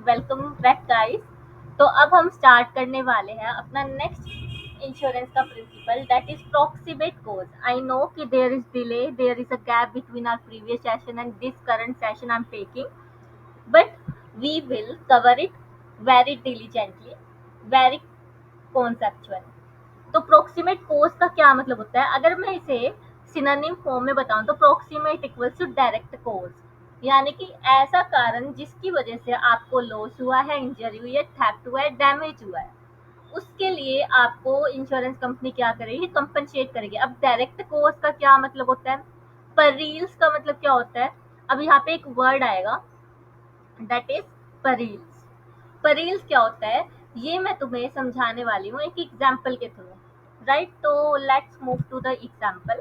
Welcome back guys. तो अब हम स्टार्ट करने वाले हैं अपना नेक्स्ट इंश्योरेंस का principle, that is proximate cause. I know कि there is delay, there is a gap between our previous session and this current session I am taking, but we will cover it very diligently, very conceptual. तो proximate cause का क्या मतलब होता है? अगर मैं इसे सिनोनिम फॉर्म में बताऊं तो प्रोक्सीमेट इक्वल्स टू डायरेक्ट कोज, यानी कि ऐसा कारण जिसकी वजह से आपको लॉस हुआ है, इंजरी हुई है, थेफ्ट हुआ है, डैमेज हुआ है, उसके लिए आपको इंश्योरेंस कंपनी क्या करेगी? कंपनसेट करेगी। अब डायरेक्ट कोज का क्या मतलब होता है? परील्स का मतलब क्या होता है? अब यहाँ पे एक वर्ड आएगा, दैट इज परील्स। परील्स क्या होता है ये मैं तुम्हें समझाने वाली हूँ एक एग्जाम्पल के थ्रू। राइट, तो let's move to the example.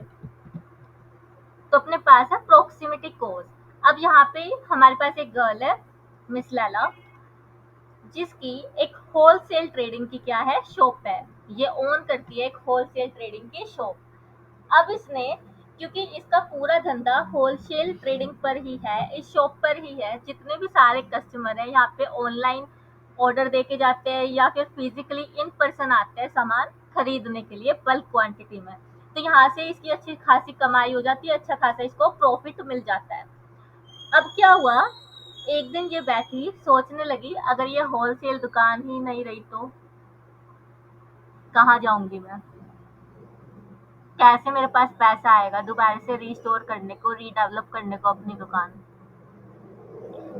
तो अपने पास है प्रोक्सिमिटी कोज। अब यहाँ पे हमारे पास एक गर्ल है, मिस लैला, जिसकी एक होलसेल ट्रेडिंग की क्या है, शॉप है। ये ओन करती है एक होलसेल ट्रेडिंग की शॉप। अब इसने, क्योंकि इसका पूरा धंधा होलसेल ट्रेडिंग पर ही है, इस शॉप पर ही है, जितने भी सारे कस्टमर हैं यहाँ पे ऑनलाइन ऑर्डर देके जाते हैं या फिर फिजिकली इन पर्सन आते हैं सामान खरीदने के लिए बल्क क्वांटिटी में। तो यहाँ से इसकी अच्छी खासी कमाई हो जाती है, अच्छा खासा इसको प्रॉफिट मिल जाता है। अब क्या हुआ, एक दिन ये बैठी सोचने लगी, अगर ये होलसेल दुकान ही नहीं रही तो कहाँ जाऊंगी मैं? कैसे मेरे पास पैसा आएगा दोबारा से रिस्टोर करने को, रीडेवलप करने को अपनी दुकान?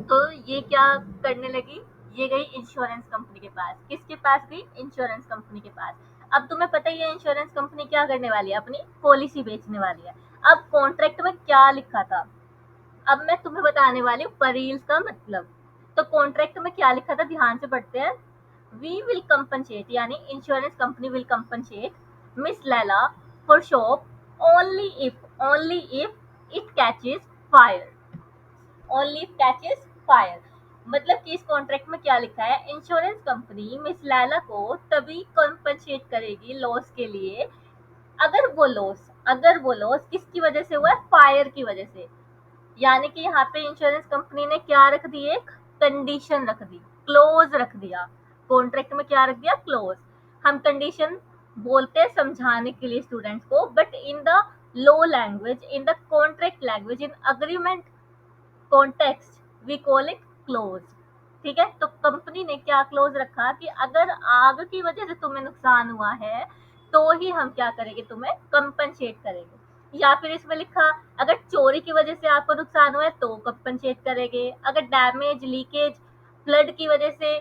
तो ये क्या करने लगी, ये गई इंश्योरेंस कंपनी के पास। किसके पास गई? इंश्योरेंस कंपनी के पास। अब तुम्हें पता ही है इंश्योरेंस कंपनी क्या करने वाली है, अपनी पॉलिसी बेचने वाली है। अब कॉन्ट्रैक्ट में क्या लिखा था, अब मैं तुम्हें बताने वाली हूँ परील्स का मतलब। तो कॉन्ट्रैक्ट में क्या लिखा था, ध्यान से पढ़ते हैं। वी विल कंपनसेट, यानी insurance company will compensate miss Laila for shop only if it catches fire. Only catches fire मतलब कि इस कॉन्ट्रैक्ट में क्या लिखा है, इंश्योरेंस कंपनी मिस लैला को तभी कंपनसेट करेगी लॉस के लिए अगर वो लॉस किसकी वजह से हुआ है? फायर की वजह से। यानी कि यहाँ पे इंश्योरेंस कंपनी ने क्या रख दी, एक कंडीशन रख दी, क्लोज रख दिया। कॉन्ट्रैक्ट में क्या रख दिया? क्लोज। हम कंडीशन बोलते हैं समझाने के लिए स्टूडेंट्स को, but in the law language, in the contract language, in agreement context we call it clause. ठीक है, तो कंपनी ने क्या क्लोज रखा कि अगर आग की वजह से तुम्हें नुकसान हुआ है तो ही हम क्या करेंगे, तुम्हें कंपनसेट करेंगे। या फिर इसमें लिखा, अगर चोरी की वजह से आपको नुकसान हुआ है तो कंपनसेट करेंगे, अगर डैमेज, लीकेज, फ्लड की वजह से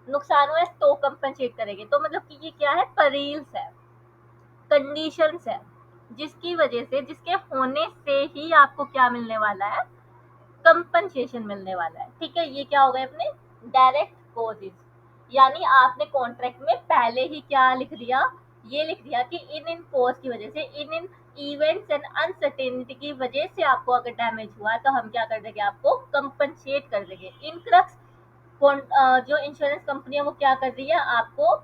नुकसान हुआ है तो कंपनसेट करेंगे। तो मतलब कि ये क्या है, परील्स है, कंडीशंस है, जिसकी वजह से, जिसके होने से ही आपको क्या मिलने वाला है, कंपनसेशन मिलने वाला है। ठीक है, ये क्या हो गए अपने डायरेक्ट कोजेस। यानी आपने कॉन्ट्रैक्ट में पहले ही क्या लिख दिया, ये लिख दिया कि इन इन कोज की वजह से, इन इन इवेंट्स एंड अनसर्टेनिटी की वजह से आपको अगर डैमेज हुआ तो हम क्या कर देंगे, आपको कंपनसेट कर देंगे। इन क्रक्स जो इंश्योरेंस कंपनी है वो क्या कर रही है, आपको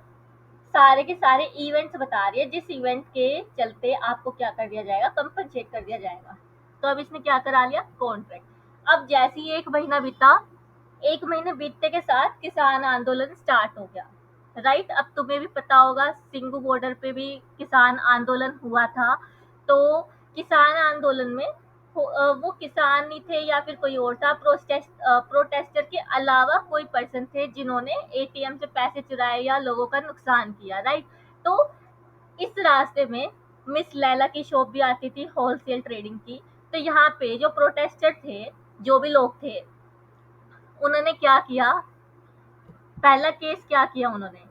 सारे के सारे इवेंट्स बता रही है जिस इवेंट के चलते आपको क्या कर दिया जाएगा, कंपनसेट कर दिया जाएगा। तो अब इसने क्या करा लिया, कॉन्ट्रैक्ट। अब जैसे ही एक महीना बीता, एक महीने बीतने के साथ किसान आंदोलन स्टार्ट हो गया। राइट, अब तुम्हें भी पता होगा सिंगू बॉर्डर पे भी किसान आंदोलन हुआ था। तो किसान आंदोलन में वो किसान नहीं थे या फिर कोई और था, प्रोटेस्टर के अलावा कोई पर्सन थे जिन्होंने एटीएम से पैसे चुराए या लोगों का नुकसान किया। राइट, तो इस रास्ते में मिस लैला की शॉप भी आती थी, होलसेल ट्रेडिंग की। तो यहाँ पे जो प्रोटेस्टर थे, जो भी लोग थे, उन्होंने क्या किया, पहला केस क्या किया उन्होंने,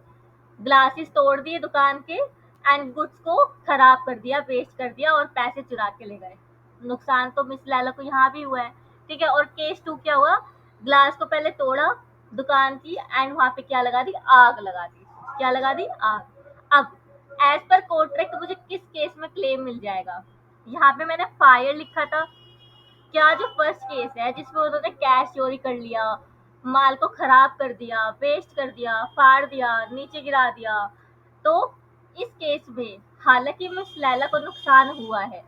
ग्लासेस तोड़ दिए दुकान के एंड गुड्स को खराब कर दिया, वेस्ट कर दिया और पैसे चुरा के ले गए। नुकसान तो मिस लैला को यहाँ भी हुआ है। ठीक है, और केस 2 क्या हुआ, ग्लास को पहले तोड़ा दुकान की एंड वहां पे क्या लगा दी, आग लगा दी। क्या लगा दी, आग। अब एज पर कॉन्ट्रैक्ट मुझे किस केस में क्लेम मिल जाएगा, यहाँ पे मैंने फायर लिखा था। क्या जो फर्स्ट केस है जिसमें उन्होंने कैश चोरी कर लिया, माल को खराब कर दिया, वेस्ट कर दिया, फाड़ दिया, नीचे गिरा दिया, तो इस केस में हालांकि मिस लैला को नुकसान हुआ है,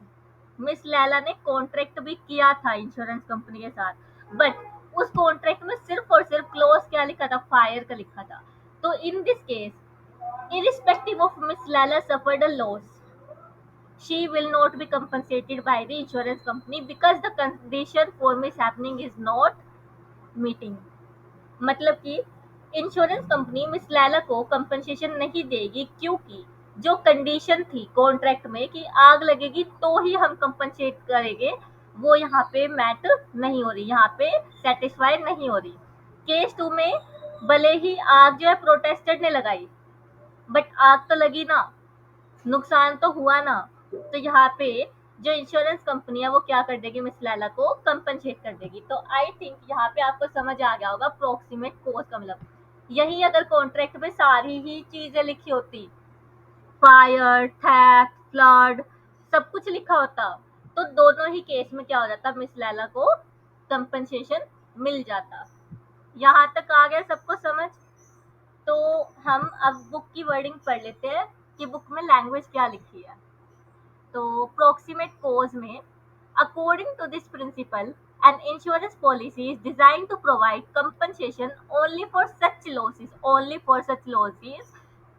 मिस लैला ने कॉन्ट्रैक्ट भी किया था इंश्योरेंस कंपनी के साथ, बट उस कॉन्ट्रैक्ट में सिर्फ और सिर्फ क्लोज क्या लिखा था, फायर का लिखा था। तो in this case, irrespective of Miss Lala suffered a loss, she will not be compensated by the insurance company because the condition for mishappening is not meeting. मतलब कि इंश्योरेंस कंपनी मिस लैला को compensation नहीं देगी, क्योंकि जो condition थी contract में कि आग लगेगी तो ही हम कंपनसेट करेंगे, वो यहाँ पे मैट नहीं हो रही, यहाँ पे सेटिस्फाई नहीं हो रही। केस 2 में भले ही आग जो है प्रोटेस्टेड ने लगाई, बट आग तो लगी ना, नुकसान तो हुआ ना। तो यहाँ पे जो इंश्योरेंस कंपनी है वो क्या कर देगी, मिस लैला को कंपनसेट कर देगी। तो आई थिंक यहाँ पे आपको समझ आ गया होगा प्रोक्सीमेट कोज का मतलब। यही अगर कॉन्ट्रैक्ट में सारी ही चीजें लिखी होती, फायर, थेफ्ट, फ्लड, सब कुछ लिखा होता, तो दोनों ही केस में क्या हो जाता, मिस लैला को कंपनसेशन मिल जाता। यहाँ तक आ गया सबको समझ। तो हम अब बुक की वर्डिंग पढ़ लेते हैं कि बुक में लैंग्वेज क्या लिखी है। तो प्रोक्सीमेट कोज में, according to this principle, an insurance policy is designed to provide compensation only for such losses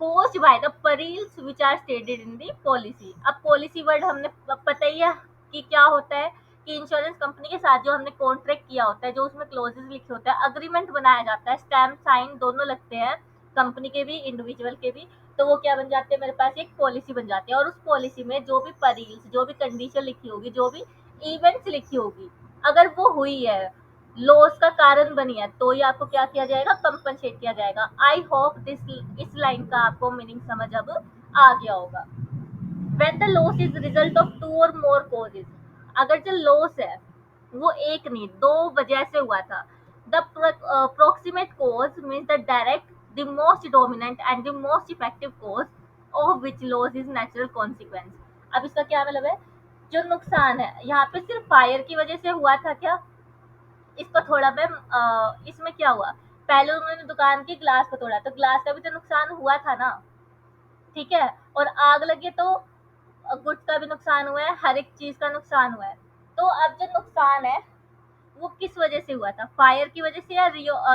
caused by the perils which are stated in the policy। अब पॉलिसी वर्ड हमने पता ही है कि क्या होता है, कि इंश्योरेंस कंपनी के साथ जो हमने कॉन्ट्रैक्ट किया होता है, जो उसमें क्लोजेस लिखे होते हैं, अग्रीमेंट बनाया जाता है, स्टैम्प साइन दोनों लगते हैं, कंपनी के भी इंडिविजुअल के भी, तो वो क्या बन जाते हैं, मेरे पास एक पॉलिसी बन जाती है। और उस पॉलिसी में जो भी परील्स, जो भी कंडीशन लिखी होगी, जो भी इवेंट्स लिखी होगी, अगर वो हुई है, लॉस का कारण बनी है, तो ये आपको क्या किया जाएगा, कंपनसेट किया जाएगा। आई होप दिस, इस लाइन का आपको मीनिंग समझ अब आ गया होगा। when the loss is result of 2 or more causes, अगर जो लॉस है वो एक नहीं, दो वजह से हुआ था। the proximate cause means the direct, the most dominant and the most effective cause of which loss is natural consequence। अब इसका क्या मतलब है, जो नुकसान है यहाँ पे सिर्फ फायर की वजह से हुआ था क्या, इसको थोड़ा मैं इसमें क्या हुआ, पहले उन्होंने दुकान की ग्लास को तोड़ा, तो ग्लास का भी तो नुकसान हुआ था ना, ठीक है। और आग लगी तो गुड्स का भी नुकसान हुआ है, हर एक चीज का नुकसान हुआ है। तो अब जो नुकसान है वो किस वजह से हुआ था, फायर की वजह से या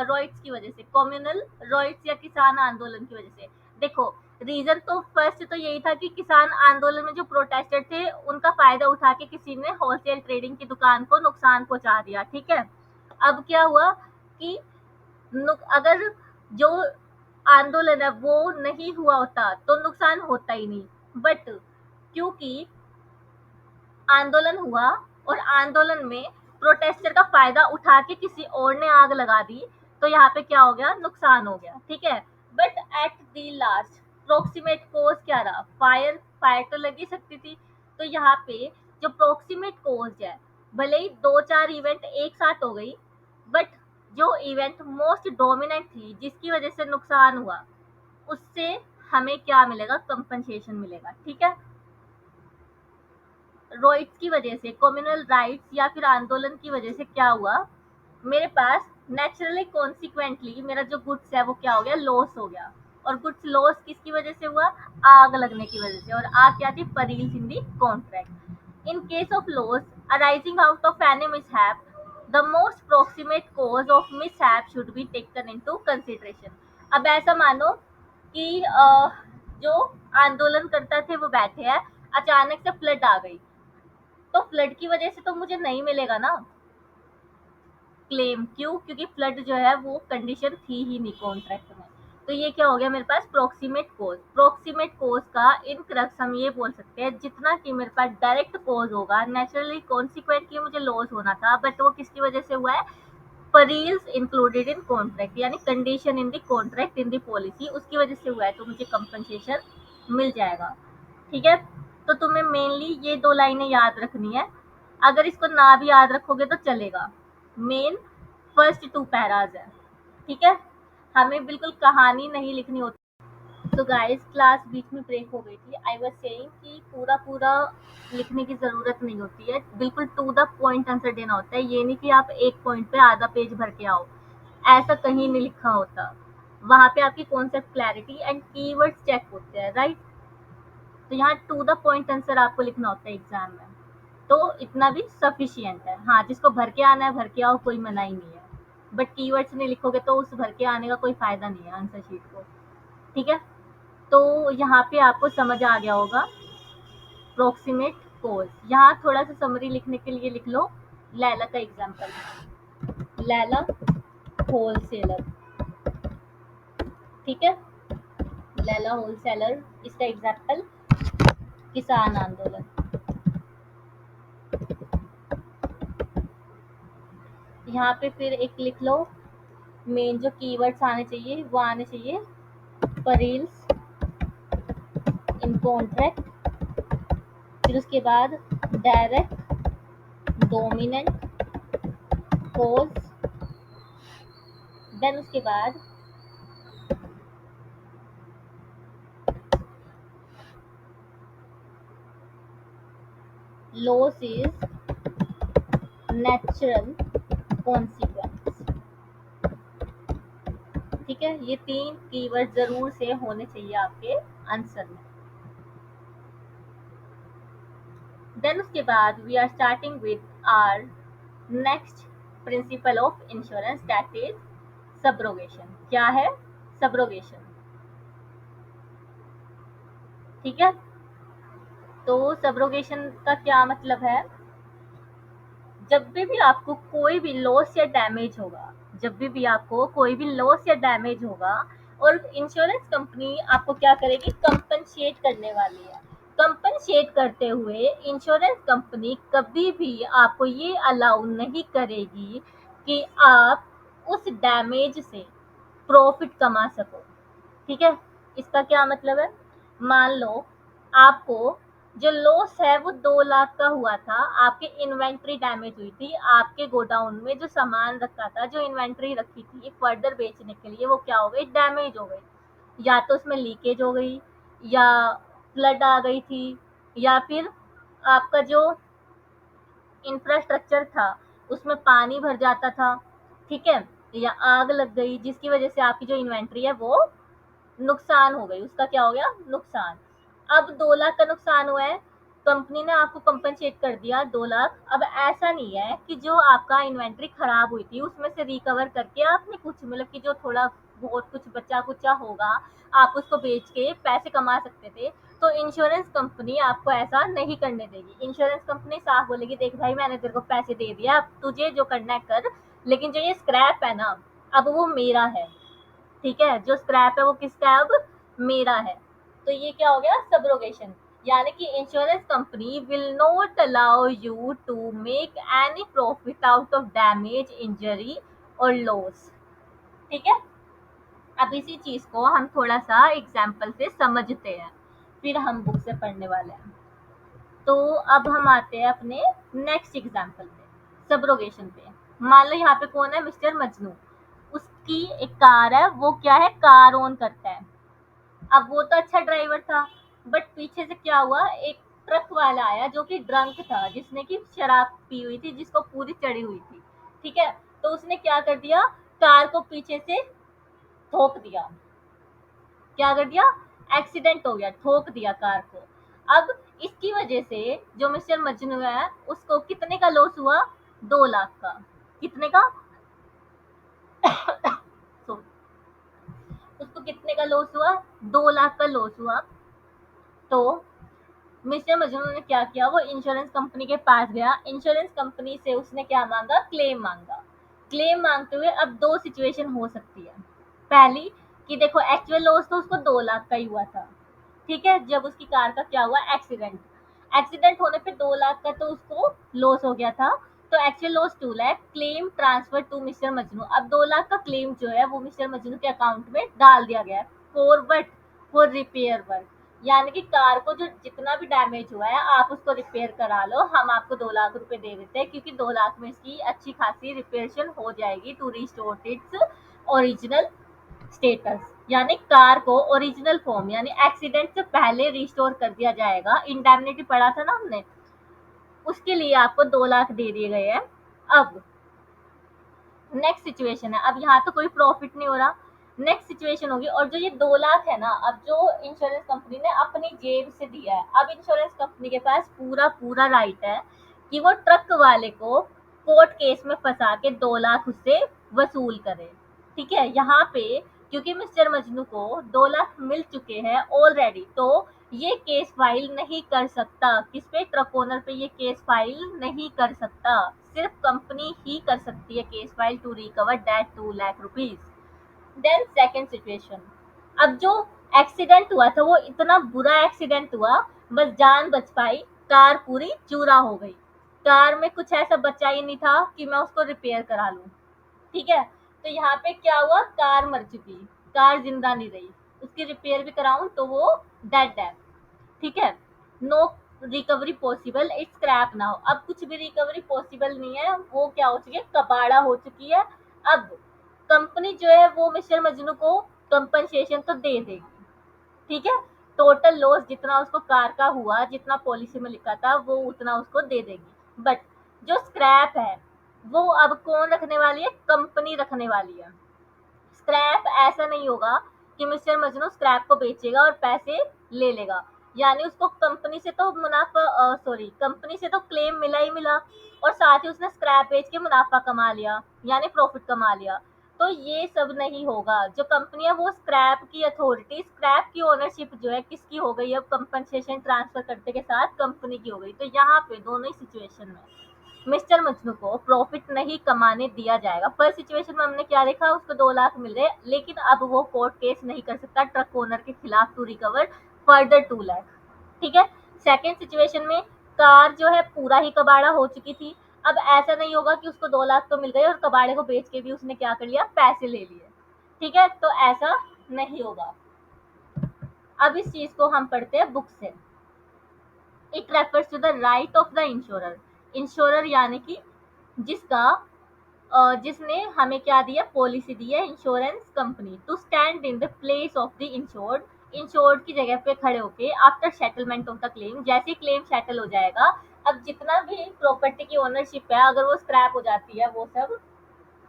रॉइट्स की वजह से, कम्युनल रॉइट्स या किसान आंदोलन की वजह से। देखो रीजन तो फर्स्ट तो यही था कि किसान आंदोलन में जो प्रोटेस्टर थे उनका फायदा उठा के किसी ने होलसेल ट्रेडिंग की दुकान को नुकसान पहुंचा दिया, ठीक है। अब क्या हुआ कि अगर जो आंदोलन है वो नहीं हुआ होता तो नुकसान होता ही नहीं, बट क्योंकि आंदोलन हुआ और आंदोलन में प्रोटेस्टर का फायदा उठा के किसी और ने आग लगा दी, तो यहाँ पे क्या हो गया, नुकसान हो गया, ठीक है। But at the last proximate cause क्या रहा, फायर, फायर तो लगी सकती थी। तो यहाँ पे जो प्रोक्सीमेट कोज है, भले ही 2-4 इवेंट एक साथ हो गई, बट जो इवेंट मोस्ट डोमिनेंट थी जिसकी वजह से नुकसान हुआ, उससे हमें क्या मिलेगा, कंपनसेशन मिलेगा, ठीक है। रॉइट्स की वजह से, कम्युनल राइट्स या फिर आंदोलन की वजह से क्या हुआ, मेरे पास नेचुरली कॉन्सिक्वेंटली मेरा जो गुड्स है वो क्या हो गया, लॉस हो गया। और गुड्स लॉस किसकी वजह से हुआ, आग लगने की वजह से। और आग क्या थी, perils in the contract. In case of loss arising out of any mishap, the most proximate cause of mishap should be taken into consideration. अब ऐसा मानो कि जो आंदोलन करता थे वो बैठे हैं, अचानक से फ्लड आ गई, तो फ्लड की वजह से तो मुझे नहीं मिलेगा ना क्लेम, क्यों, क्योंकि फ्लड जो है वो कंडीशन थी ही नहीं कॉन्ट्रैक्ट में। तो ये क्या हो गया मेरे पास, प्रोक्सीमेट कोज। प्रोक्सीमेट कोज का इन क्रक्स हम ये बोल सकते हैं, जितना कि मेरे पास डायरेक्ट कोज होगा, नेचुरली कॉन्सिक्वेंटली मुझे लॉस होना था, बट वो किसकी वजह से हुआ है, परील्स इंक्लूडेड इन कॉन्ट्रैक्ट, यानी condition in the contract in the policy, उसकी वजह से हुआ है, तो मुझे कंपनसेशन मिल जाएगा, ठीक है। तो तुम्हें मेनली ये 2 लाइनें याद रखनी है, अगर इसको ना भी याद रखोगे तो चलेगा। मेन फर्स्ट 2 पैराज है, ठीक है, हमें बिल्कुल कहानी नहीं लिखनी होती। तो गाइस क्लास बीच में ब्रेक हो गई थी, आई वाज सेइंग कि पूरा पूरा लिखने की ज़रूरत नहीं होती है, बिल्कुल टू द पॉइंट आंसर देना होता है। ये नहीं कि आप एक पॉइंट पे आधा पेज भर के आओ, ऐसा कहीं नहीं लिखा होता। वहाँ पे आपकी concept clarity and keywords check होते हैं, राइट। तो यहाँ टू द पॉइंट आंसर आपको लिखना होता है एग्जाम में, तो इतना भी सफिशियंट है। हाँ, जिसको भर के आना है भर के आओ, कोई मना ही नहीं है। बट कीवर्ड्स नहीं लिखोगे तो उस भर के आने का कोई फायदा नहीं है आंसर शीट को। ठीक है, तो यहाँ पे आपको समझ आ गया होगा प्रोक्सीमेट कोज। यहाँ थोड़ा सा समरी लिखने के लिए लिख लो लैला का एग्जाम्पल, लैला होलसेलर। ठीक है, लैला होलसेलर, इसका एग्जाम्पल किसान आंदोलन। यहाँ पे फिर एक लिख लो, मेन जो कीवर्ड्स आने चाहिए वो आने चाहिए परील्स इन कॉन्ट्रैक्ट, फिर उसके बाद डायरेक्ट डोमिनेंट कोज, देन उसके बाद लॉस इज नेचुरल कॉन्सिक्वेंस। ठीक है, ये 3 कीवर्ड जरूर से होने चाहिए आपके आंसर में। देन उसके बाद we are starting with our next principle of insurance, that is subrogation. क्या है? सब्रोगेशन। ठीक है, तो सब्रोगेशन का क्या मतलब है? जब भी आपको कोई भी लॉस या डैमेज होगा, जब भी आपको कोई भी लॉस या डैमेज होगा और इंश्योरेंस कंपनी आपको क्या करेगी? कंपनसेट करने वाली है। कंपनसेट करते हुए इंश्योरेंस कंपनी कभी भी आपको ये अलाउ नहीं करेगी कि आप उस डैमेज से प्रॉफिट कमा सको। ठीक है, इसका क्या मतलब है? मान लो आपको जो लॉस है वो 2 लाख का हुआ था, आपकी इन्वेंट्री डैमेज हुई थी, आपके गोडाउन में जो सामान रखा था, जो इन्वेंट्री रखी थी फर्दर बेचने के लिए, वो क्या हो गई? डैमेज हो गई। या तो उसमें लीकेज हो गई, या फ्लड आ गई थी, या फिर आपका जो इंफ्रास्ट्रक्चर था उसमें पानी भर जाता था। ठीक है, या आग लग गई जिसकी वजह से आपकी जो इन्वेंट्री है वो नुकसान हो गई, उसका क्या हो गया? नुकसान। अब 2 लाख का नुकसान हुआ है, कंपनी ने आपको कंपनसेट कर दिया 2 लाख। अब ऐसा नहीं है कि जो आपका इन्वेंट्री खराब हुई थी उसमें से रिकवर करके आपने कुछ, मतलब कि जो थोड़ा बहुत कुछ बचा कुचा होगा आप उसको बेच के पैसे कमा सकते थे। तो इंश्योरेंस कंपनी आपको ऐसा नहीं करने देगी। इंश्योरेंस कंपनी साफ बोलेगी, देख भाई मैंने तेरे को पैसे दे दिया, अब तुझे जो करना है कर, लेकिन जो ये स्क्रैप है ना, अब वो मेरा है। ठीक है, जो स्क्रैप है वो किसका है? अब मेरा है। तो ये क्या हो गया? सब्रोगेशन। यानी कि insurance company will not allow you to make any profit out of damage, injury और लॉस। ठीक है, अब इसी चीज को हम थोड़ा सा एग्जाम्पल से समझते हैं, फिर हम बुक से पढ़ने वाले हैं। तो अब हम आते हैं अपने नेक्स्ट एग्जाम्पल पे, सब्रोगेशन पे। मान लो यहाँ पे कौन है? मिस्टर मजनू। उसकी एक कार है, वो क्या है? कार ओन करता है। अब वो तो अच्छा ड्राइवर था, बट पीछे से क्या हुआ? एक ट्रक वाला आया जो कि ड्रंक था, जिसने की शराब पी हुई थी, जिसको पूरी चढ़ी हुई थी। ठीक है, तो उसने क्या कर दिया? कार को पीछे से ठोक दिया। क्या कर दिया? एक्सीडेंट हो गया, ठोक दिया कार को। अब इसकी वजह से जो मिस्टर मजनू है उसको कितने का लॉस हुआ? 2 लाख का। कितने का? सो उसको कितने का लॉस हुआ? 2 लाख का लॉस हुआ। तो मिस्टर मजनू ने क्या किया? वो इंश्योरेंस कंपनी के पास गया, इंश्योरेंस कंपनी से उसने क्या मांगा? क्लेम मांगा। क्लेम मांगते हुए अब 2 सिचुएशन हो सकती है। पहली कि देखो एक्चुअल लॉस तो उसको 2 लाख का ही हुआ था। ठीक है, जब उसकी कार का क्या हुआ? एक्सीडेंट। एक्सीडेंट होने पे 2 लाख का तो उसको लॉस हो गया था। तो actual loss 2 lakh, claim transfer to mister Majnu. अब 2 लाख का क्लेम जो है वो मिस्टर मजनू के अकाउंट में डाल दिया गया है, फॉरवर्ड फॉर रिपेयर वर्क। यानी कि कार को जो जितना भी डैमेज हुआ है आप उसको रिपेयर करा लो, हम आपको 2 लाख रुपए दे देते हैं, क्योंकि 2 लाख में इसकी अच्छी खासी रिपेयरेशन हो जाएगी to restore its original status. यानी कार को ओरिजिनल फॉर्म, यानी एक्सीडेंट से पहले रिस्टोर कर दिया जाएगा। इंडेमनिटी पढ़ा था ना हमने, उसके लिए आपको 2 लाख दे दिए गए हैं। अब नेक्स्ट सिचुएशन है, अब यहाँ तो कोई प्रॉफिट नहीं हो रहा। नेक्स्ट सिचुएशन होगी, और जो ये 2 लाख है ना, अब जो इंश्योरेंस कंपनी ने अपनी जेब से दिया है, अब इंश्योरेंस कंपनी के पास पूरा राइट है कि वो ट्रक वाले को कोर्ट केस में फंसा के 2 लाख उससे वसूल करे। ठीक है, यहाँ पे क्योंकि मिस्टर मजनू को 2 लाख मिल चुके हैं ऑलरेडी, तो ये केस फाइल नहीं कर सकता। किस पे? ट्रक ओनर पे ये केस फाइल नहीं कर सकता। सिर्फ कंपनी ही कर सकती है case file to recover that 2 lakh rupees. Then second situation, अब जो एक्सीडेंट हुआ था वो इतना बुरा एक्सीडेंट हुआ, बस जान बच पाई, कार पूरी चूरा हो गई। कार में कुछ ऐसा बचा ही नहीं था कि मैं उसको रिपेयर करा लूं। ठीक है, तो यहाँ पे क्या हुआ, कार मर चुकी, कार जिंदा नहीं रही, उसकी रिपेयर भी कराऊं तो वो डेड है। ठीक है, no recovery possible, it's scrap now. अब कुछ भी रिकवरी पॉसिबल नहीं है, वो क्या हो चुकी है, कबाड़ा हो चुकी है। अब कंपनी जो है वो मिस्टर मजनू को कंपनसेशन तो दे देगी। ठीक है, टोटल लॉस जितना उसको कार का हुआ, जितना पॉलिसी में लिखा था, वो उतना उसको दे देगी। बट जो स्क्रैप है वो अब कौन रखने वाली है? कंपनी रखने वाली है। स्क्रैप ऐसा नहीं होगा कि मिस्टर मजनू स्क्रैप को बेचेगा और पैसे ले लेगा, यानी उसको कंपनी से तो मुनाफा, सॉरी, कंपनी से तो क्लेम मिला ही मिला, और साथ ही उसने स्क्रैप बेच के मुनाफा कमा लिया, यानी प्रॉफिट कमा लिया। तो ये सब नहीं होगा। जो कंपनी है वो स्क्रैप की अथॉरिटी, स्क्रैप की ओनरशिप जो है किसकी हो गई, अब कंपनसेशन ट्रांसफर करते के साथ कंपनी की हो गई। तो यहाँ पे दोनों ही सिचुएशन में मिस्टर मजनू को प्रॉफिट नहीं कमाने दिया जाएगा। फर्स्ट सिचुएशन में हमने क्या देखा, उसको 2 लाख मिल रहे, लेकिन अब वो कोर्ट केस नहीं कर सकता ट्रक ओनर के खिलाफ टू रिकवर फर्दर 2 लाख। ठीक है, सेकेंड सिचुएशन में कार जो है पूरा ही कबाड़ा हो चुकी थी। अब ऐसा नहीं होगा कि उसको 2 लाख तो मिल गए और कबाड़े को बेच के भी उसने क्या कर लिया, पैसे ले लिए। ठीक है, तो ऐसा नहीं होगा। अब इस चीज को हम पढ़ते हैं बुक से। It refers to the right of the insurer. Insurer यानी कि जिसका जिसने हमें क्या दिया, पॉलिसी दी है, insurance company, to stand in the place of the insured. Insured की जगह पे खड़े होके after settlement of the claim, जैसे क्लेम सेटल हो जाएगा, अब जितना भी प्रॉपर्टी की ओनरशिप है अगर वो स्क्रैप हो जाती है वो सब,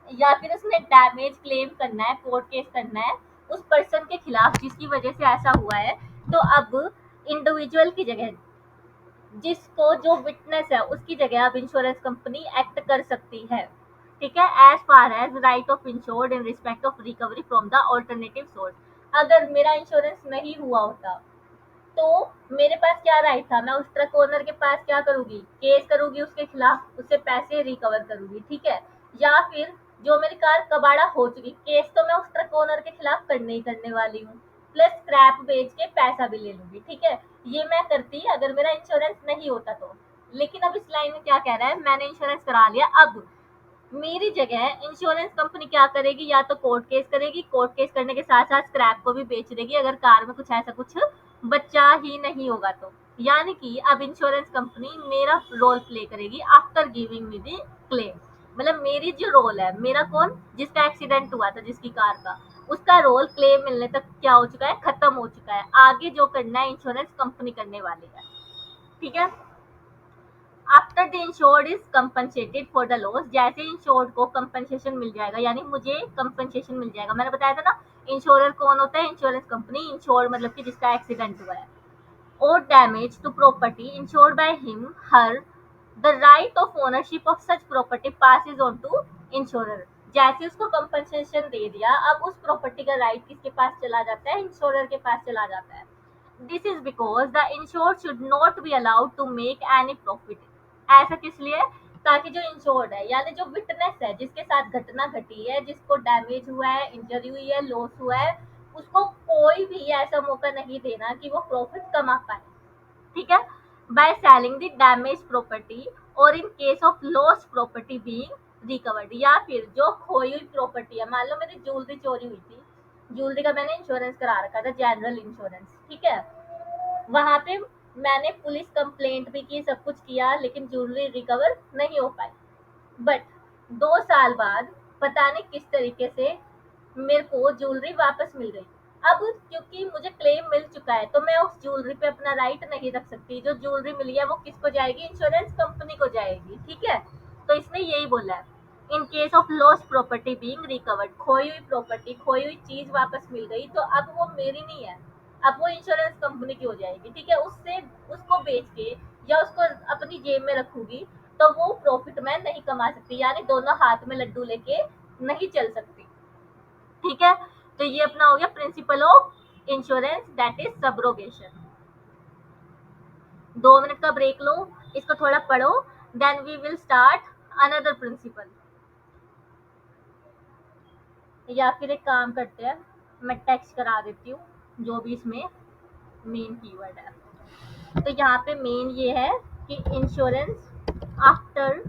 या फिर उसने डैमेज क्लेम करना है, कोर्ट केस करना है उस पर्सन के खिलाफ जिसकी वजह से ऐसा हुआ है, तो अब इंडिविजुअल की जगह, जिसको जो विटनेस है उसकी जगह अब इंश्योरेंस कंपनी एक्ट कर सकती है। ठीक है, as far as right of insured in respect of recovery from the alternative source. अगर मेरा इंश्योरेंस नहीं हुआ होता तो मेरे पास क्या राइट था, मैं उस ट्रक ओनर के पास क्या करूंगी, केस करूंगी उसके खिलाफ, उससे पैसे रिकवर करूंगी। ठीक है, या फिर जो मेरी कार कबाड़ा हो चुकी, केस तो मैं उस ट्रक ओनर के खिलाफ करने ही करने वाली हूँ, प्लस स्क्रैप बेच के पैसा भी ले लूंगी। ठीक है, ये मैं करती अगर मेरा इंश्योरेंस नहीं होता तो। लेकिन अब इस लाइन में क्या कह रहा है, मैंने इंश्योरेंस करा लिया, अब मेरी जगह इंश्योरेंस कंपनी क्या करेगी, या तो कोर्ट केस करेगी, कोर्ट केस करने के साथ साथ स्क्रैप को भी बेच देगी अगर कार में कुछ ऐसा कुछ बच्चा ही नहीं होगा तो। यानी कि अब इंश्योरेंस कंपनी मेरा रोल प्ले करेगी after giving me the claim. मतलब मेरी जो रोल है, मेरा कौन, जिसका एक्सीडेंट हुआ था जिसकी कार का, उसका रोल क्लेम मिलने तक क्या हो चुका है, खत्म हो चुका है। आगे जो करना है इंश्योरेंस कंपनी करने वाली है। ठीक है, after the insured is compensated for the loss, जैसे इंश्योर्ड को कंपनसेशन मिल जाएगा, यानी मुझे कंपनसेशन मिल जाएगा। मैंने बताया था ना, इंश्योरर कौन होता है, इंश्योरेंस कंपनी, इंश्योर्ड मतलब कि जिसका एक्सीडेंट हुआ है, और damage to property insured by him her, the right of ownership of such property passes on to insurer. जैसे उसको कंपनसेशन दे दिया, अब उस प्रॉपर्टी का राइट किसके पास चला जाता है, इंश्योरर के पास चला जाता है। This is because the insured should not be allowed to make any profit. ऐसा किस लिए? ताकि जो इंश्योर्ड है, यानी जो विटनेस है, जिसके साथ घटना घटी है, जिसको डैमेज हुआ है, इंजरी हुई है, लॉस हुआ है, उसको कोई भी ऐसा मौका नहीं देना कि वो प्रॉफिट कमा पाए। ठीक है, by selling the damage property, और in case of lost property being recovered, या फिर जो खोई हुई प्रॉपर्टी है, मान लो मेरी ज्वेलरी चोरी हुई थी, ज्वेलरी का मैंने इंश्योरेंस करा रखा था, जनरल इंश्योरेंस। ठीक है, वहां पे मैंने पुलिस कंप्लेंट भी की, सब कुछ किया, लेकिन ज्वेलरी रिकवर नहीं हो पाई। बट 2 साल बाद पता नहीं किस तरीके से मेरे को ज्वेलरी वापस मिल गई। अब क्योंकि मुझे क्लेम मिल चुका है तो मैं उस ज्वेलरी पे अपना राइट नहीं रख सकती। जो ज्वेलरी मिली है वो किसको जाएगी, इंश्योरेंस कंपनी को जाएगी। ठीक है, तो इसने यही बोला है, इन case of lost property being recovered, खोई हुई प्रॉपर्टी, खोई हुई चीज वापस मिल गई तो अब वो मेरी नहीं है, अब वो इंश्योरेंस कंपनी की हो जाएगी। ठीक है, उससे उसको बेच के या उसको अपनी जेब में रखूंगी तो वो प्रॉफिट मैं नहीं कमा सकती, यानी दोनों हाथ में लड्डू लेके नहीं चल सकती। ठीक है, तो ये अपना हो गया principle of insurance, that is subrogation. 2 minute का ब्रेक लो, इसको थोड़ा पढ़ो, then we will start another principle. या फिर एक काम करते हैं, मैं टेक्स्ट करा देती हूँ जो भी इसमें मेन कीवर्ड है। तो यहाँ पे मेन ये है कि इंश्योरेंस आफ्टर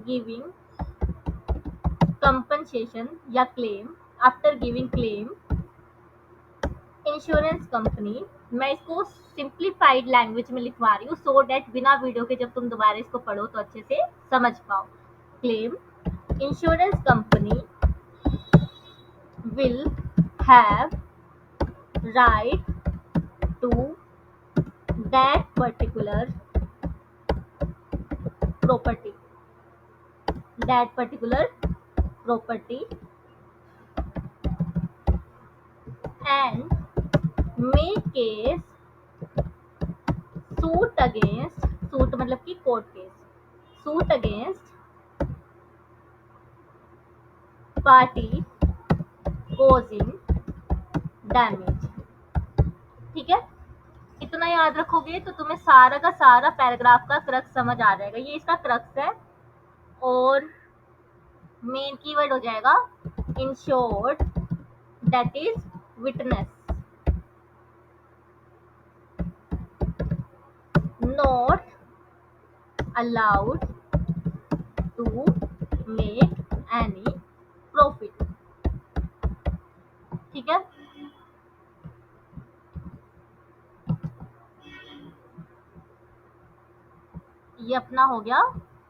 गिविंग कंपनसेशन या claim, after giving claim insurance company, मैं इसको सिंप्लीफाइड लैंग्वेज में लिखवा रही हूँ सो डैट बिना वीडियो के जब तुम दोबारा इसको पढ़ो तो अच्छे से समझ पाओ। Claim, insurance company will have right to that particular property, that particular property, and make case suit against, suit मतलब कि court case, suit against party causing damage। ठीक है, इतना याद रखोगे तो तुम्हें सारा का सारा पैराग्राफ का क्रक्स समझ आ जाएगा। ये इसका क्रक्स है और मेन कीवर्ड हो जाएगा insured, that is witness, not allowed to make any profit. ठीक है, ये अपना हो गया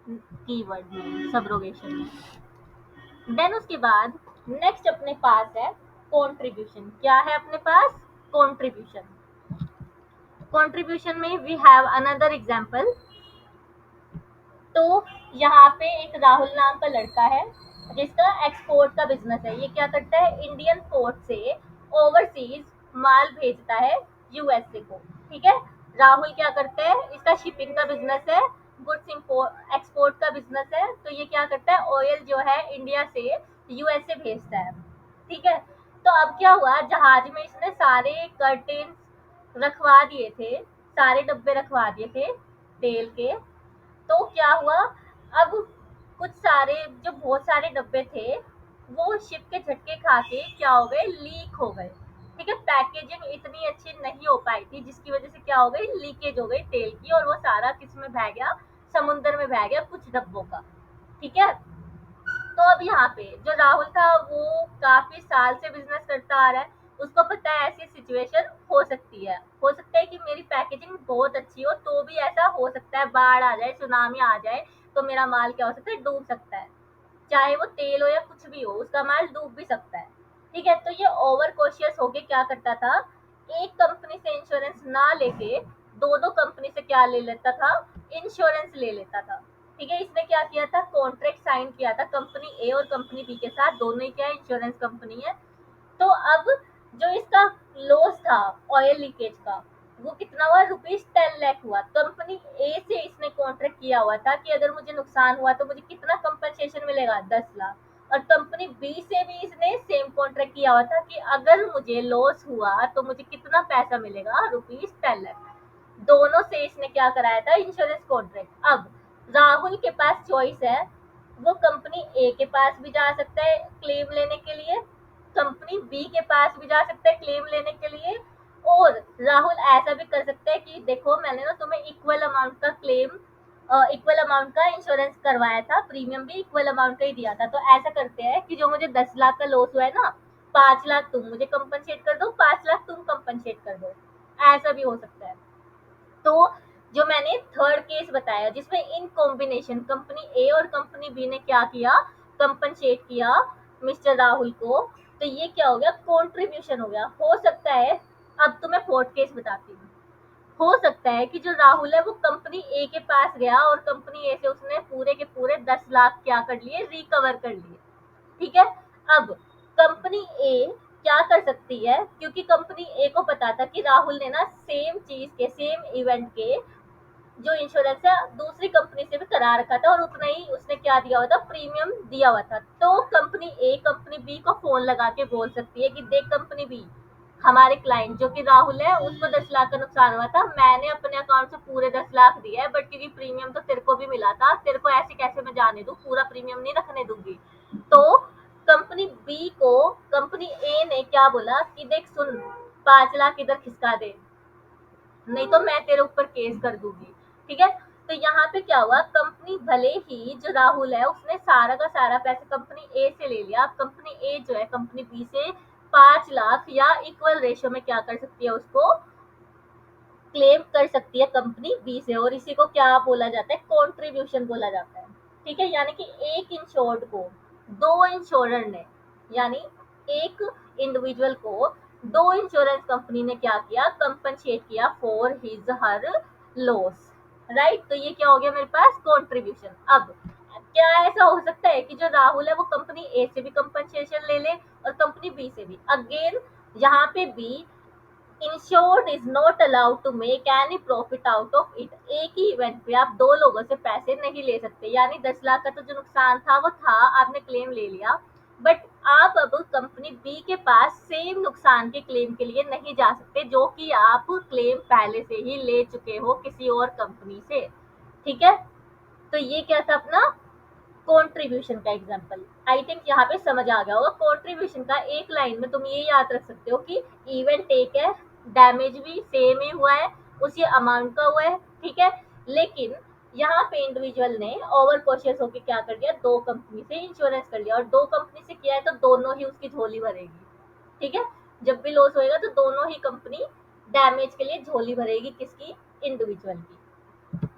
कीवर्ड में सब्रोगेशन में। देन उसके बाद नेक्स्ट अपने पास है कंट्रीब्यूशन। क्या है अपने पास? कंट्रीब्यूशन। कंट्रीब्यूशन में वी हैव अनदर एग्जांपल। तो यहाँ पे एक राहुल नाम का लड़का है जिसका एक्सपोर्ट का बिजनेस है। ये क्या करता है, इंडियन पोर्ट से ओवरसीज माल भेजता है यूएसए को। ठीक है, राहुल क्या करता है, इसका शिपिंग का बिजनेस है, गुड्स एक्सपोर्ट का बिजनेस है। तो ये क्या करता है, ऑयल जो है इंडिया से यूएसए भेजता है। ठीक है, तो अब क्या हुआ, जहाज में इसने सारे कर्टेन रखवा दिए थे, सारे डब्बे रखवा दिए थे तेल के। तो क्या हुआ, अब कुछ सारे जो बहुत सारे डब्बे थे वो शिप के झटके खा के क्या हो गए, लीक हो गए। ठीक है, पैकेजिंग इतनी अच्छी नहीं हो पाई थी जिसकी वजह से क्या हो गई, लीकेज हो गई तेल की, और वो सारा किस में बह गया, समुद्र में बह गया कुछ डब्बों का। ठीक है, तो अब यहाँ पे जो राहुल था वो काफी साल से बिजनेस करता आ रहा है, उसको पता है ऐसी सिचुएशन हो सकती है, हो सकता है कि मेरी पैकेजिंग बहुत अच्छी हो तो भी ऐसा हो सकता है, बाढ़ आ जाए, सुनामी आ जाए तो मेरा माल क्या हो सकता है, डूब सकता है। चाहे वो तेल हो या कुछ भी हो, उसका माल डूब भी सकता है। ठीक है, तो ये ओवर कॉशियस होके क्या करता था, एक कंपनी से इंश्योरेंस ना लेके दो दो कंपनी से क्या ले लेता था, इंश्योरेंस ले लेता था। ठीक है, इसने क्या किया था, कॉन्ट्रैक्ट साइन किया था कंपनी ए और कंपनी बी के साथ, दोनों ही क्या इंश्योरेंस कंपनी है। तो अब जो इसका लॉस था ऑयल लीकेज का, वो कितना हुआ, ₹10 लाख हुआ। कंपनी ए से इसने कॉन्ट्रैक्ट किया हुआ था कि अगर मुझे नुकसान हुआ तो मुझे कितना कंपनसेशन मिलेगा, 10 लाख। और कंपनी बी से भी इसने सेम कॉन्ट्रैक्ट किया हुआ था कि अगर मुझे लॉस हुआ तो मुझे कितना पैसा मिलेगा, ₹10 लाख। दोनों से इसने क्या कराया था, इंश्योरेंस कॉन्ट्रैक्ट। अब राहुल के पास चॉइस है, वो कंपनी ए के पास भी जा सकता है क्लेम लेने के लिए, कंपनी बी के पास भी जा सकता है क्लेम लेने के लिए, और राहुल ऐसा भी कर सकता है कि देखो मैंने ना तुम्हें इक्वल अमाउंट का क्लेम, इक्वल अमाउंट का इंश्योरेंस करवाया था, प्रीमियम भी इक्वल अमाउंट का ही दिया था। तो ऐसा करते हैं कि जो मुझे 10 लाख का लॉस हुआ है ना, 5 लाख तुम मुझे कंपनसेट कर दो, 5 लाख तुम कंपनसेट कर दो, ऐसा भी हो सकता है। तो जो मैंने थर्ड केस बताया जिसमें इन कॉम्बिनेशन कंपनी ए और कंपनी बी ने क्या किया, कंपनसेट किया मिस्टर राहुल को, तो ये क्या हो गया, कॉन्ट्रीब्यूशन हो गया। हो सकता है, अब तुम्हें फोर्थ केस बताती हूँ, हो सकता है कि जो राहुल है वो कंपनी ए के पास गया और कंपनी ए से उसने पूरे के पूरे 10 लाख क्या कर लिए, रिकवर कर लिए। ठीक है, अब कंपनी ए क्या कर सकती है, क्योंकि कंपनी ए को पता था कि राहुल ने ना सेम चीज के, सेम इवेंट के जो इंश्योरेंस है दूसरी कंपनी से भी करा रखा था और उतना ही उसने क्या दिया हुआ था, प्रीमियम दिया हुआ था। तो कंपनी ए कंपनी बी को फोन लगा के बोल सकती है कि देख कंपनी बी, हमारे क्लाइंट जो कि राहुल है उसको 10 लाख का नुकसान हुआ था, मैंने अपने अकाउंट से पूरे 10 लाख दिए है, बट क्योंकि प्रीमियम तो तेरे को भी मिला था, तेरे को ऐसे कैसे मैं जाने दूं, पूरा प्रीमियम नहीं रखने दूंगी। तो कंपनी बी को कंपनी ए ने क्या बोला कि देख सुन, 5 लाख इधर खिसका दे, नहीं तो मैं तेरे ऊपर केस कर दूंगी। ठीक है। तो यहाँ पे क्या हुआ, कंपनी भले ही जो राहुल है उसने सारा का सारा पैसे कंपनी ए से ले लिया, कंपनी ए जो है कंपनी बी से 5 लाख या इक्वल रेशियो में क्या कर सकती है, उसको क्लेम कर सकती है कंपनी बी से, और इसी को क्या बोला जाता है, कॉन्ट्रीब्यूशन बोला जाता है। ठीक है। यानी कि एक इंश्योर्ड को दो इंश्योरर ने, यानी एक इंडिविजुअल को दो इंश्योरेंस कंपनी ने क्या किया, कंपनसेट किया for his her loss. Right. तो ये क्या हो गया मेरे पास, कॉन्ट्रीब्यूशन। अब क्या ऐसा हो सकता है कि जो राहुल है वो कंपनी ए से भी कंपनसेशन ले ले और कंपनी बी से भी, अगेन यहाँ पे बी, insured is not allowed to make any profit out of it. एक ही इवेंट पे आप दो लोगों से पैसे नहीं ले सकते, यानी 10 लाख का तो जो नुकसान था वो था, आपने क्लेम ले लिया, बट आप अब कंपनी बी के पास सेम नुकसान के क्लेम के लिए नहीं जा सकते जो कि आप क्लेम पहले से ही ले चुके हो किसी और कंपनी से। ठीक है। तो ये क्या था अपना कॉन्ट्रीब्यूशन का एग्जाम्पल। आई थिंक यहाँ पे समझ आ गया होगा। कॉन्ट्रीब्यूशन का एक लाइन में तुम ये याद रख सकते हो कि इवेंट एक है, डैमेज भी सेम ही हुआ है, उसी अमाउंट का हुआ है। ठीक है। लेकिन यहाँ पे इंडिविजुअल ने ओवर कॉशियस होकर क्या कर दिया, दो कंपनी से इंश्योरेंस कर लिया, और दो कंपनी से किया है तो दोनों ही उसकी झोली भरेगी। ठीक है। जब भी लॉस होएगा तो दोनों ही कंपनी डैमेज के लिए झोली भरेगी, किसकी, इंडिविजुअल की।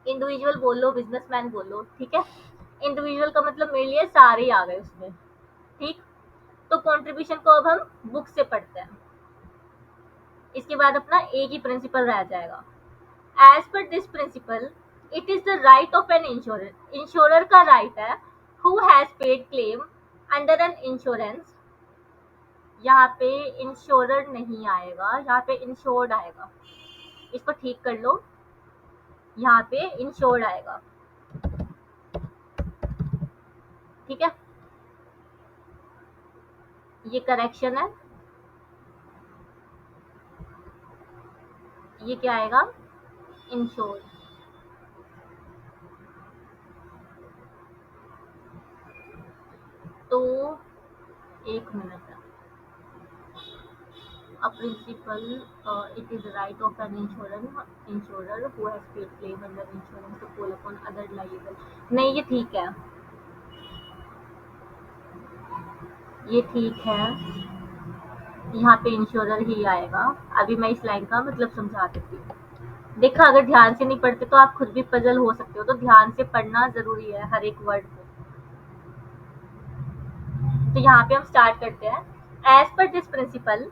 इंडिविजुअल बोलो, बिजनेसमैन बोलो। ठीक है। इंडिविजुअल का मतलब मेरे लिए सारे ही आ गए उसमें। ठीक। तो कंट्रीब्यूशन को अब हम बुक से पढ़ते हैं। इसके बाद अपना एक ही प्रिंसिपल रह जाएगा। As per this principle, it is the right of an insurer, insurer का राइट है, who has paid claim under an insurance. यहाँ पे इंश्योरर नहीं आएगा, यहाँ पे इंश्योर्ड आएगा, इसको ठीक कर लो, यहाँ पे इंश्योर्ड आएगा। ठीक है। ये करेक्शन है, ये क्या आएगा, इंश्योर्ड। तो एक minute, a principal, it is right of an insurer who has paid claim under insurance to call upon other liable। नहीं, ये ठीक है, ये ठीक है, यहाँ पे इंश्योरर ही आएगा। अभी मैं इस लाइन का मतलब समझा देती हूँ। देखा, अगर ध्यान से नहीं पढ़ते तो आप खुद भी पजल हो सकते हो, तो ध्यान से पढ़ना जरूरी है हर एक वर्ड को। तो यहाँ पे हम स्टार्ट करते हैं। As per this principle,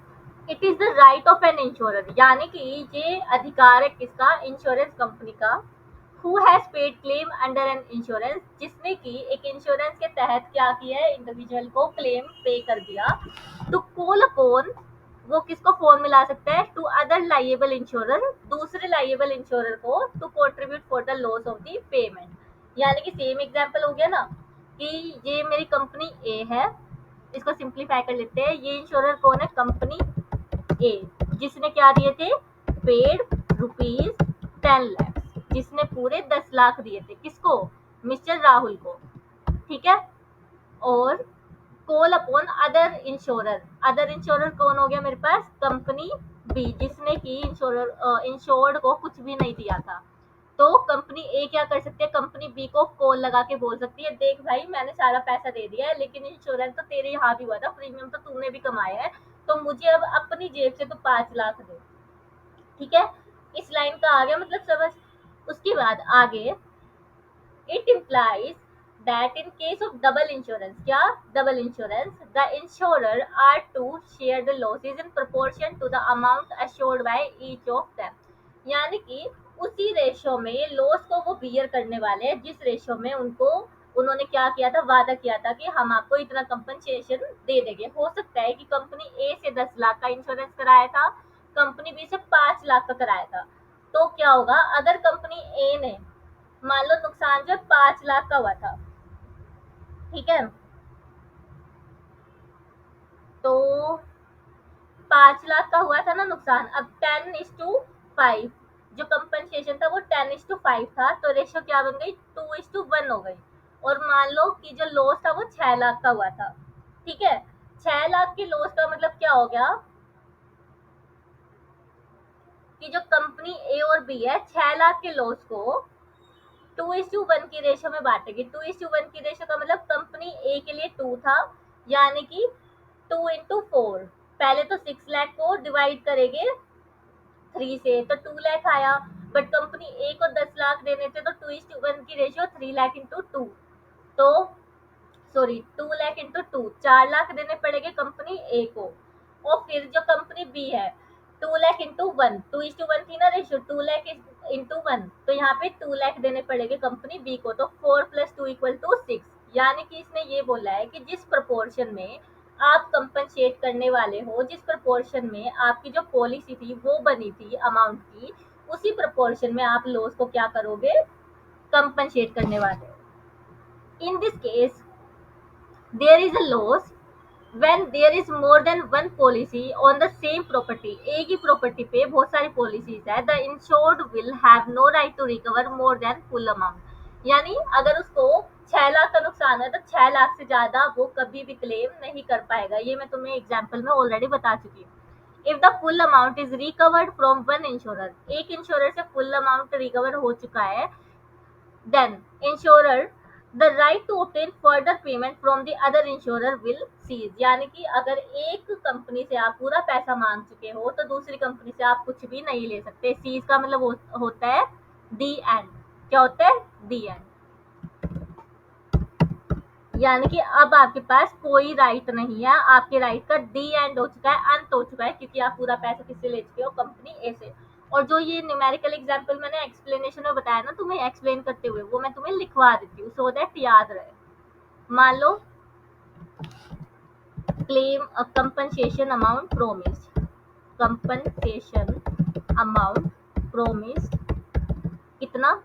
it is the right of an insurer, यानी कि ये अधिकार है किसका, इंश्योरेंस कंपनी का, who has paid claim under an insurance, जिसने की एक इंश्योरेंस के तहत क्या किया है, इंडिविजुअल को क्लेम पे कर दिया, टू कॉल अपॉन, वो किसको फोन मिला सकता है, टू अदर लाइएबल इंश्योरर, दूसरे लाइएबल इंश्योरर को, to contribute for the loss of the payment. यानी कि सेम एग्जांपल हो गया ना, कि ये मेरी कंपनी ए है, इसको सिंप्लीफाई कर लेते हैं, ये इंश्योरर कौन है, कंपनी ए, जिसने क्या दिए थे, पेड ₹10 लाख, जिसने पूरे 10 लाख दिए थे, किसको, मिस्टर राहुल को। ठीक है। और call upon other insurer, other insurer कौन हो गया मेरे पास, कंपनी बी, जिसने की इंश्योरर इंश्योर्ड को कुछ भी नहीं दिया था। तो कंपनी ए क्या कर सकती है, कंपनी बी को कॉल लगा के बोल सकती है, देख भाई मैंने सारा पैसा दे दिया है, लेकिन इंश्योरेंस तो तेरे यहाँ भी हुआ था, प्रीमियम तो तूने भी कमाया है, तो मुझे अब अपनी जेब से तो 5 लाख दे। ठीक है। इस लाइन का आ गया मतलब समझ। उसके बाद आगे, it implies that in case of double insurance, क्या, double insurance, the insurer are to share the losses in proportion to the amount assured by each of them। यानी कि उसी रेशो में लॉस को वो बियर करने वाले हैं जिस रेशो में उनको, उन्होंने क्या किया था, वादा किया था कि हम आपको इतना कंपनसेशन दे देंगे। हो सकता है कि कंपनी ए से 10 लाख का इंश्योरेंस कराया था, कंपनी बी से 5 लाख का कराया था, तो क्या होगा, अगर कंपनी ए ने मान लो नुकसान जो 5 लाख का हुआ था, ठीक है, तो 5 लाख का हुआ था ना नुकसान, अब 10:5 जो कंपनसेशन था वो 10:5 था, तो रेशियो क्या बन गई, 2:1 हो गई। और मान लो कि जो लॉस था वो 6 लाख का हुआ था, ठीक है, 6 लाख की लॉस का मतलब क्या हो गया कि जो कंपनी ए और बी है 6 लाख के लॉस को 2:1 की रेशियो में बांटेगी। 2:1 की रेशियो का मतलब कंपनी ए के लिए 2 था, यानी कि 2 into 4, पहले तो 6 लाख को डिवाइड करेंगे 3 से, तो 2 लाख आया, बट कंपनी ए को 10 लाख देने थे, तो 2:1 की रेशियो 3 लाख into 2, तो सॉरी 2 लाख into 2, 4 लाख देने पड़ेंगे कंपनी ए को। और फिर जो कंपनी बी है 2 लाख into 1, 2:1 थी ना रेशियो, 2 लाख into 1, तो यहाँ पे 2 लाख देने पड़ेंगे कंपनी बी को, तो 4+2 = 6, यानी कि इसने ये बोला है कि जिस प्रपोर्शन में आप कंपनसेट करने वाले हो, जिस प्रपोर्शन में आपकी जो पॉलिसी थी वो बनी थी अमाउंट की, उसी प्रपोर्शन में आप लॉस को क्या करोगे, कंपनसेट करने वाले हो। In this case there is a loss when there is more than one policy on the same property, एक ही प्रॉपर्टी पे बहुत सारी पॉलिसीज है, the insured will have no right to recover more than full amount, यानी अगर उसको 6 लाख का नुकसान है तो 6 लाख से ज्यादा वो कभी भी क्लेम नहीं कर पाएगा, ये मैं तुम्हें एग्जाम्पल में ऑलरेडी बता चुकी हूँ। If the full amount is recovered from one insurer, एक इंश्योरर से फुल अमाउंट रिकवर हो चुका है, then insurer the right to obtain further payment from the other insurer will cease, यानी कि अगर एक कंपनी से आप पूरा पैसा मांग चुके हो तो दूसरी कंपनी से आप कुछ भी नहीं ले सकते। सीज का मतलब होता है दी एंड, क्या होता है, दी एंड, यानी कि अब आपके पास कोई राइट नहीं है, आपके राइट का डी एंड हो चुका है, अंत हो चुका है, क्योंकि आप पूरा पैसा किससे ले चुके हो, कंपनी ए से। और जो ये न्यूमेरिकल एग्जांपल मैंने एक्सप्लेनेशन में बताया ना तुम्हें एक्सप्लेन करते हुए, वो मैं तुम्हें लिखवा देती हूँ सो दैट याद रहे। मान लो claim compensation amount promised, compensation amount promised कितना,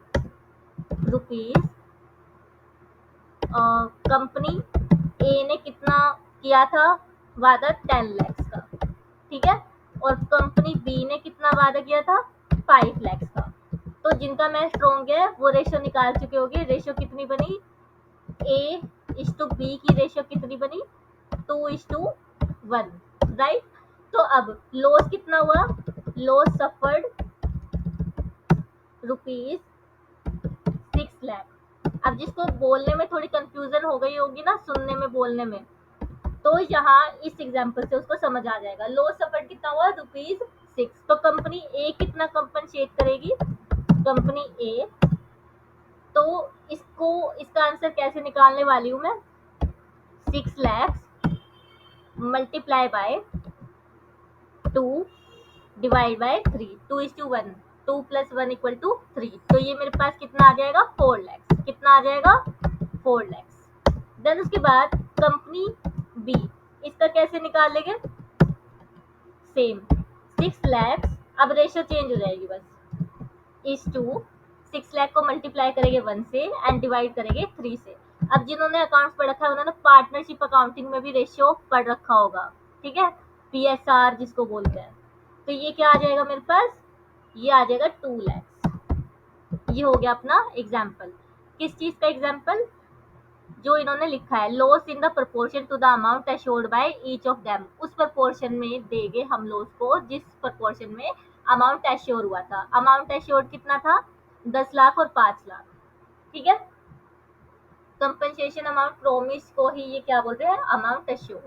रुपीज, कंपनी ए ने कितना किया था वादा, 10 लाख का, ठीक है, और कंपनी बी ने कितना वादा किया था, 5 लाख का। तो जिनका मैच स्ट्रॉन्ग है वो रेशियो निकाल चुके होगे, रेशियो कितनी बनी, ए इज टू बी की रेशियो कितनी बनी, 2:1, राइट। तो अब लॉस कितना हुआ, लॉस सफर्ड ₹6 लाख। अब जिसको बोलने में थोड़ी कंफ्यूजन हो गई होगी ना, सुनने में बोलने में, तो यहाँ इस एग्जांपल से उसको समझ आ जाएगा। लॉस सफर्ड कितना हुआ, ₹6। तो कंपनी ए कितना कंपनसेट करेगी, कंपनी ए, तो इसको इसका आंसर कैसे निकालने वाली हूँ मैं, 6 lakh multiply by 2 divide by 3, 2:1, 2+1 = 3, तो ये मेरे पास कितना आ जाएगा, 4 लाख, कितना आ जाएगा, 4 लाख। देन उसके बाद कंपनी बी, इसका कैसे निकालेंगे, सेम 6 लाख, अब रेशियो चेंज हो जाएगी बस, इज टू 6 लाख को मल्टीप्लाई करेंगे 1 से एंड डिवाइड करेंगे 3 से। अब जिन्होंने अकाउंट्स पढ़ रखा है उन्होंने पार्टनरशिप अकाउंटिंग में भी रेशियो पढ़ रखा होगा, ठीक है, पीएसआर जिसको बोलते हैं। तो ये क्या आ जाएगा मेरे पास, ये आ जाएगा 2 लाख। ये हो गया अपना एग्जाम्पल, किस चीज का एग्जाम्पल, जो इन्होंने लिखा है, loss in the proportion to the amount assured by each of them, उस प्रोपोर्शन में देंगे हम लॉस को जिस प्रोपोर्शन में अमाउंट एश्योर हुआ था। अमाउंट एश्योर्ड कितना था, 10 लाख और 5 लाख, ठीक है। कंपनसेशन अमाउंट प्रोमिस को ही ये क्या बोल रहे हैं, अमाउंट एश्योर्ड।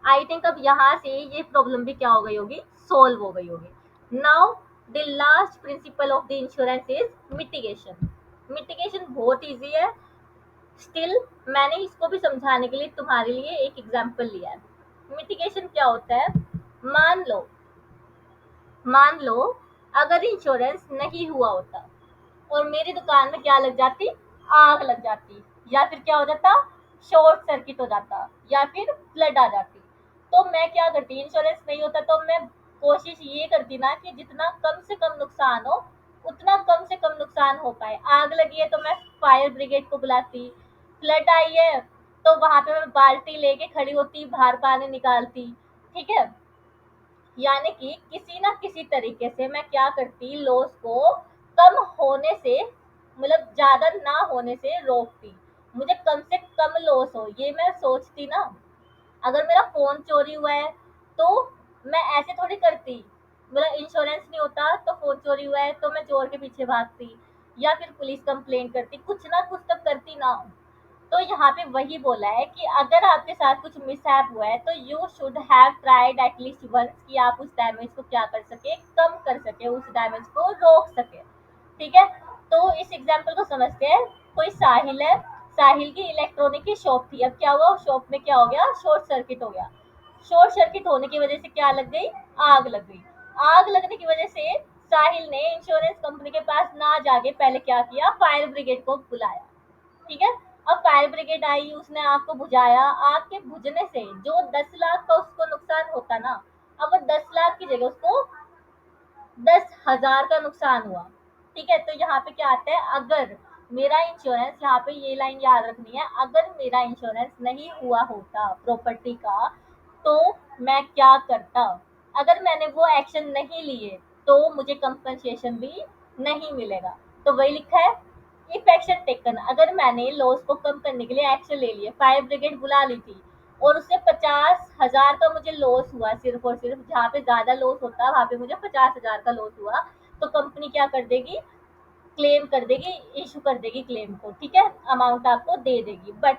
आई थिंक अब यहाँ से ये प्रॉब्लम भी क्या हो गई होगी, सोल्व हो गई होगी। Now the last principle of the insurance is mitigation. Mitigation बहुत इजी है, स्टिल मैंने इसको भी समझाने के लिए तुम्हारे लिए एक एग्जांपल लिया है। मिटिगेशन क्या होता है, मान लो अगर इंश्योरेंस नहीं हुआ होता और मेरी दुकान में क्या लग जाती, आग लग जाती, या फिर क्या हो जाता, शॉर्ट सर्किट हो जाता, या फिर फ्लड आ जाती, तो मैं क्या करती, इंश्योरेंस नहीं होता तो मैं कोशिश ये करती ना कि जितना कम से कम नुकसान हो, उतना कम से कम नुकसान हो पाए। आग लगी है तो मैं फायर ब्रिगेड को बुलाती, फ्लड आई है तो वहां पे मैं बाल्टी लेके खड़ी होती, बाहर पानी निकालती। ठीक है, यानी कि किसी ना किसी तरीके से मैं क्या करती, लॉस को कम होने से, मतलब ज्यादा ना होने से रोकती। मुझे कम से कम लॉस हो ये मैं सोचती ना। अगर मेरा फोन चोरी हुआ है तो मैं ऐसे थोड़ी करती, मतलब इंश्योरेंस नहीं होता तो फोन चोरी हुआ है तो मैं चोर के पीछे भागती या फिर पुलिस कंप्लेंट करती, कुछ ना कुछ तो करती ना। तो यहाँ पे वही बोला है कि अगर आपके साथ कुछ मिसहैप हुआ है तो you should have tried at least once, कि आप उस डैमेज को क्या कर सके, कम कर सके, उस डैमेज को रोक सके। ठीक है, तो इस एग्जाम्पल को समझते हैं। कोई साहिल है, साहिल की इलेक्ट्रॉनिक की शॉप थी। अब क्या हुआ, शॉप में क्या हो गया, शॉर्ट सर्किट हो गया। शॉर्ट सर्किट होने की वजह से क्या लग गई, आग लग गई। आग लगने की वजह से साहिल ने इंश्योरेंस कंपनी के पास ना जाके पहले क्या किया, फायर ब्रिगेड को बुलाया। ठीक है, अब फायर ब्रिगेड आई, उसने आग को बुझाया। आग के बुझने से जो 10 लाख का उसको नुकसान होता ना, अब वो 10 लाख की जगह उसको 10,000 का नुकसान हुआ। ठीक है, तो यहाँ पे क्या आता है, अगर मेरा इंश्योरेंस, यहाँ पे ये लाइन याद रखनी है, अगर मेरा इंश्योरेंस नहीं हुआ होता प्रॉपर्टी का तो मैं क्या करता, अगर मैंने वो एक्शन नहीं लिए तो मुझे कंपनसेशन भी नहीं मिलेगा। तो वही लिखा है, इफ एक्शन टेकन, अगर मैंने लॉस को कम करने के लिए एक्शन ले लिए, फायर ब्रिगेड बुला ली थी और उससे 50,000 का मुझे लॉस हुआ, सिर्फ और सिर्फ, जहाँ पे ज्यादा लॉस होता वहां पे मुझे 50,000 का लॉस हुआ, तो कंपनी क्या कर देगी, क्लेम कर देगी, इशू कर देगी क्लेम को। ठीक है, अमाउंट आपको दे देगी। बट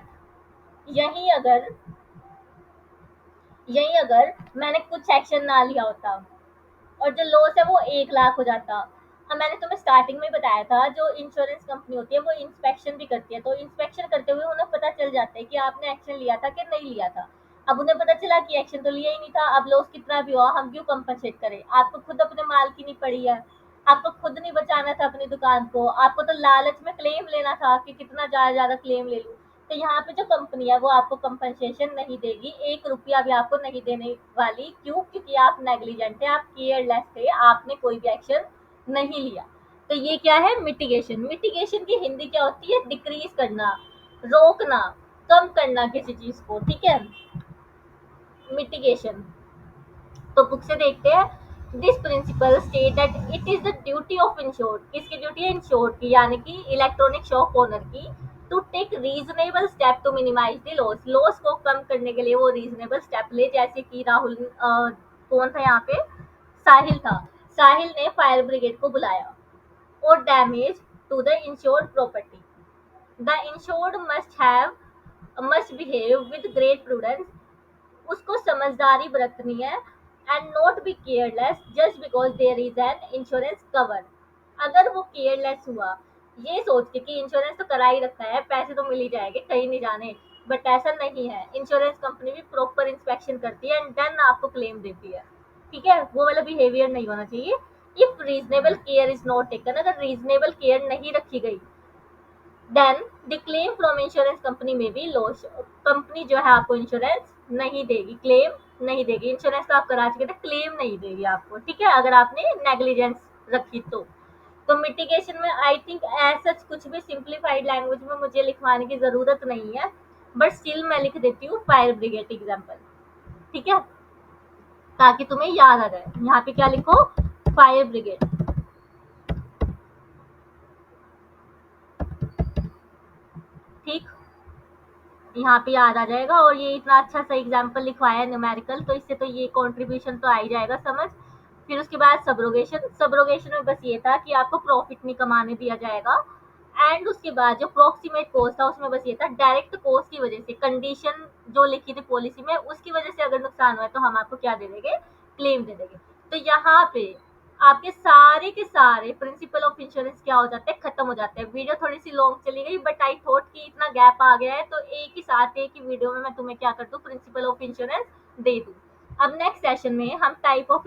यही अगर यही अगर मैंने कुछ एक्शन ना लिया होता और जो लॉस है वो 1 लाख हो जाता। अब मैंने तुम्हें स्टार्टिंग में बताया था, जो इंश्योरेंस कंपनी होती है वो इंस्पेक्शन भी करती है, तो इंस्पेक्शन करते हुए उन्हें पता चल जाता है कि आपने एक्शन लिया था कि नहीं लिया था। अब उन्हें पता चला कि एक्शन तो लिया ही नहीं था, अब लॉस कितना भी हुआ हम क्यों कंपनसेट करें, आपको खुद अपने माल की नहीं पड़ी है, आपको खुद नहीं बचाना था अपनी दुकान को, आपको तो लालच में क्लेम लेना था कि कितना ज्यादा ज्यादा क्लेम ले लूं। तो यहाँ पे जो कंपनी है वो आपको कंपनसेशन नहीं देगी, 1 रुपया भी आपको नहीं देने वाली। क्यों, क्योंकि आप नेग्लिजेंट थे, आप केयरलेस थे, आपने कोई भी एक्शन नहीं लिया। तो ये क्या है, मिटिगेशन। मिटिगेशन की हिंदी क्या होती है, डिक्रीज करना, रोकना, कम करना किसी चीज को। ठीक है, मिटिगेशन। तो बुक से देखते हैं, this principle state that it is the duty of insured, किसकी ड्यूटी है, इंश्योर्ड की, यानी कि इलेक्ट्रॉनिक शॉप ओनर की, to take reasonable step to minimise the loss, loss को कम करने के लिए वो रीजनेबल स्टेप ले। जैसे कि राहुल, कौन था यहाँ पे, साहिल था, साहिल ने फायर ब्रिगेड को बुलाया और damage to the insured property, the insured must behave with great prudence, उसको समझदारी बरतनी है, and not be careless just because there is an insurance cover. अगर वो केयरलेस हुआ ये सोच के कि इंश्योरेंस तो करा ही रखा है, पैसे तो मिल ही जाएंगे, कहीं नहीं जाने, बट ऐसा नहीं है, इंश्योरेंस कंपनी भी प्रॉपर इंस्पेक्शन करती है एंड देन आपको क्लेम देती है। ठीक है, वो वाला बिहेवियर नहीं होना चाहिए। If reasonable care is not taken, अगर रीजनेबल केयर नहीं रखी गई, then the claim from insurance company में भी लॉस, कंपनी जो है आपको इंश्योरेंस नहीं देगी, क्लेम नहीं देगी। इंश्योरेंस तो आप करा चुके थे, क्लेम नहीं देगी आपको। ठीक है, अगर आपने नेग्लिजेंस रखी तो मिटिगेशन में आई थिंक ऐसा कुछ भी सिंप्लीफाइड लैंग्वेज में मुझे लिखवाने की जरूरत नहीं है, बट स्टिल मैं लिख देती हूँ फायर ब्रिगेड एग्जाम्पल। ठीक है, ताकि तुम्हें याद आ जाए। यहाँ पे क्या लिखो, फायर ब्रिगेड। ठीक, यहाँ पे याद आ जाएगा। और ये इतना अच्छा सा एग्जाम्पल लिखवाया है न्यूमेरिकल, तो इससे तो ये कंट्रीब्यूशन तो आ ही जाएगा समझ। फिर उसके बाद सब्रोगेशन, सब्रोगेशन में बस ये था कि आपको प्रॉफिट नहीं कमाने दिया जाएगा। एंड उसके बाद जो प्रोक्सीमेट कॉस्ट था उसमें बस ये था, डायरेक्ट कॉस्ट की वजह से, कंडीशन जो लिखी थी पॉलिसी में उसकी वजह से अगर नुकसान हुआ है तो हम आपको क्या दे देंगे, क्लेम दे देंगे। तो यहाँ पे आपके सारे के सारे प्रिंसिपल ऑफ इंश्योरेंस क्या हो जाते हैं, खत्म हो जाते हैं। वीडियो थोड़ी सी लॉन्ग चली गई, बट आई थॉट कि इतना गैप आ गया है तो एक ही साथ एक ही वीडियो में मैं तुम्हें क्या कर दूं, प्रिंसिपल ऑफ इंश्योरेंस दे दूं। अब नेक्स्ट सेशन में हम टाइप ऑफ